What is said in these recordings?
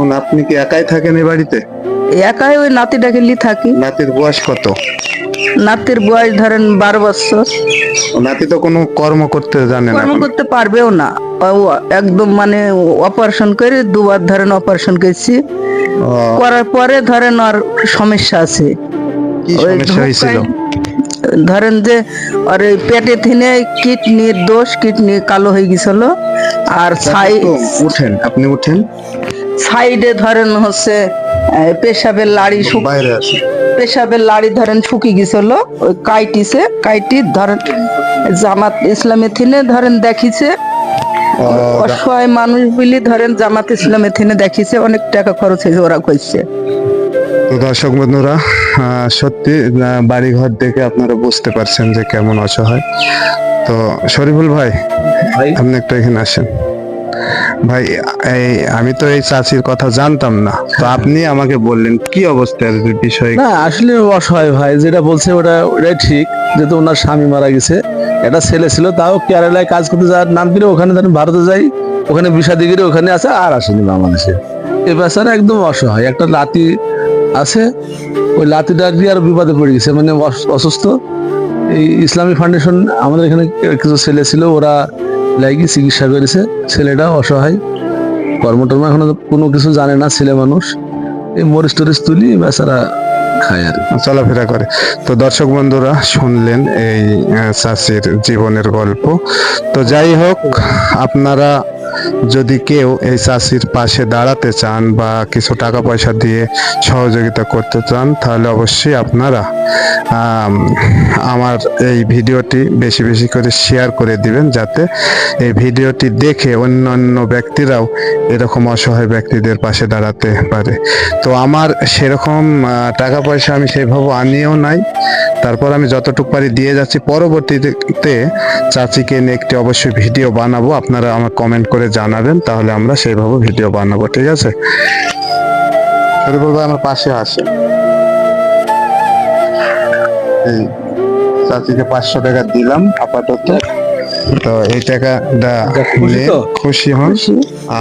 এখন আপনি কি একাই থাকেন এই বাড়িতে? একাই ওই নাতিটাকে নিয়ে থাকি। নাতির বয়স কত? নাতির বয়স ধরেন 12 বছর। নাতি তো কোনো কর্ম করতে জানে না কর্ম এখন। করতে পারবেও না। ও একদম মানে অপারেশন করে দুবার ধরেন অপারেশন করেছি। ও, করার পরে ধরেন আর সমস্যা আছে। কি ওই সমস্যা হয়েছিল? ধরেন যে আর এই পেটে থিনে কিডনির দোষ, কিডনি কালো হয়ে গেছিল। আর তো উঠেন, আপনি উঠেন, সাইডে ধরেন হচ্ছে পেশাবের লাড়ি বাইরে আসেন। পেশাবের লাড়ি ধরেন শুকিয়ে গেছিল। ওই কাইটি ধরেন জামাত ইসলামে থিনে ধরেন দেখিছে। ও, অসহায় মানুষ বলি ধরেন জামাত ইসলামে থিনে দেখিছে, অনেক টাকা খরচ হয়েছে ওরা কইছে। তো দর্শক বন্ধুরা, সত্যি বাড়ি ঘর দেখে আপনারা বুঝতে পারছেন যে কেমন অসহায়। তো শরীফুল ভাই, আপনি একটু এখানে আসেন। ভাই, এই আমি তো এই চাচির কথা জানতাম না, তো আপনি আমাকে বললেন কি অবস্থার বিষয়। না আসলে অসহায় ভাই, যেটা বলছে ওটাই ঠিক। যেহেতু ওনার স্বামী মারা গেছে, একটা ছেলে ছিল, তাও কেরালায় কাজ করতে যাওয়ার নাম করে ওখানে ধরেন ভারতে যাই, ওখানে বিষাদি করে ওখানে আছে, আর আসেনি বাংলাদেশে। এ বেচারা একদম অসহায়। একটা লাতি আছে, ওই লাতিটা দিয়ে আর বিপদে পড়ে গেছে, মানে অসুস্থ। এই ইসলামী ফাউন্ডেশন আমাদের এখানে কিছু ছেলে ছিল, ওরা লাগি চিকিৎসা করেছে। ছেলেটা অসহায়, কর্মটর্ম এখনো কোনো কিছু জানে না, ছেলে মানুষ। এই মরিচ টরিচ তুলি বেচারা খায় আর কি। চলাফেরা করে। তো দর্শক বন্ধুরা শুনলেন এই চাচির জীবনের গল্প। তো যাই হোক, আপনারা যদি কেউ এই চাচির পাশে দাঁড়াতে চান বা কিছু টাকা পয়সা দিয়ে সহযোগিতা করতে চান, তাহলে অবশ্যই আপনারা আমার এই ভিডিওটি বেশি বেশি করে শেয়ার করে দিবেন, যাতে এই ভিডিওটি দেখে অন্যান্য ব্যক্তিরাও এরকম অসহায় ব্যক্তিদের পাশে দাঁড়াতে পারে। তো আমার সেরকম টাকা পয়সা আমি সেভাবে আনিও নাই, তারপর আমি যতটুকু পারি দিয়ে যাচ্ছি। পরবর্তীতে চাচিকে নিয়ে একটি অবশ্যই ভিডিও বানাবো, আপনারা আমার কমেন্ট করে জানাবেন, তাহলে আমরা সেইভাবে ভিডিও বানাবো। ঠিক আছে, শরীফুল ভাই আমার পাশে আসে। এই চাচিকে 500 টাকা দিলাম আপাতত। তো এই টাকাটা নিয়ে খুশি হন।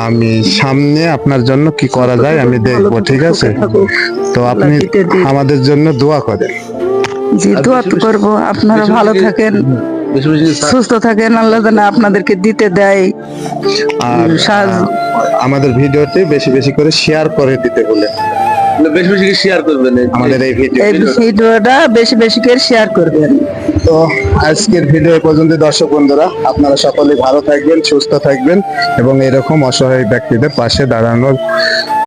আমি সামনে আপনার জন্য কি করা যায় আমি দেখবো। ঠিক আছে, তো আপনি আমাদের জন্য দোয়া করেন। জি, দোয়া তো করবো। আপনারা ভালো থাকেন, বেশি বেশি সুস্থ থাকেন, আল্লাহ যেন আপনাদেরকে দিতে দেয়। আর আমাদের ভিডিওতে বেশি বেশি করে শেয়ার করে দিতে বলে, বেশি বেশি শেয়ার করবেন আমাদের এই ভিডিও। এই ভিডিওটা বেশি বেশি করে শেয়ার করবেন। তো আজকের ভিডিও পর্যন্ত। দর্শক বন্ধুরা, আপনারা সকলে ভালো থাকবেন, সুস্থ থাকবেন এবং এরকম অসহায় ব্যক্তিদের পাশে দাঁড়ানোর